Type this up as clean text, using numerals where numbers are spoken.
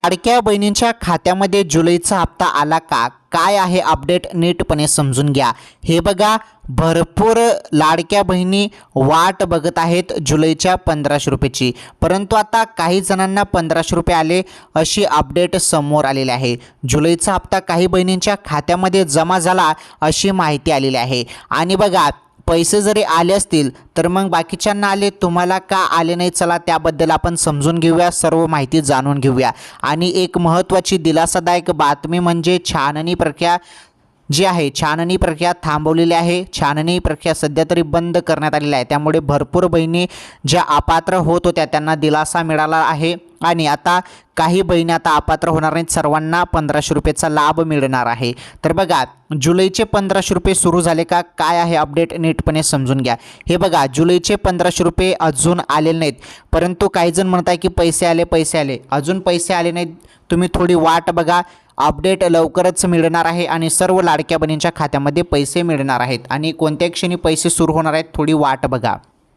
लाडक्या बहिणींच्या खात्यामध्ये जुलैचा हप्ता आला का? काय आहे अपडेट नीटपणे समजून घ्या। हे बघा, भरपूर लाडक्या बहिणी वाट बघत आहेत जुलैच्या 1500 रुपयाची, परंतु आता काही जणांना 1500 रुपये आले अशी अपडेट समोर आलेली आहे। जुलैचा हप्ता काही बहिणींच्या खात्यामध्ये जमा झाला अशी माहिती आलेली आहे। आणि बघा, पैसे जरी आले असतील तर मग बाकीच्यांना आले, तुम्हाला का आले नाही? चला त्याबद्दल आपण समजून घेऊया, सर्व माहिती जाणून घेऊया। आणि एक महत्त्वाची दिलासादायक बातमी म्हणजे छाननी प्रक्रिया जी आहे, छाननी प्रक्रिया थांबवलेली आहे। छाननी प्रक्रिया सध्या तरी बंद करण्यात आलेली आहे, त्यामुळे भरपूर बहिणी ज्या अपात्र होत होत्या त्यांना दिलासा मिळाला आहे। आणि आता काही बहिणी आता अपात्र होणार नाहीत, सर्वांना 1500 रुपयेचा लाभ मिळणार आहे। तर बघा, जुलैचे 1500 रुपये सुरू झाले का? काय आहे अपडेट नीटपणे समजून घ्या। हे बघा, जुलैचे 1500 रुपये अजून आलेले नाहीत, परंतु काही जण म्हणत आहे की पैसे आले, अजून पैसे आले नाहीत, तुम्ही थोडी वाट बघा। अपडेट लवकरच मिळणार आहे आणि सर्व लाडक्या बहिणींच्या खात्यामध्ये पैसे मिळणार आहेत। आणि कोणत्या क्षणी पैसे सुरू होणार आहेत, थोडी वाट बघा।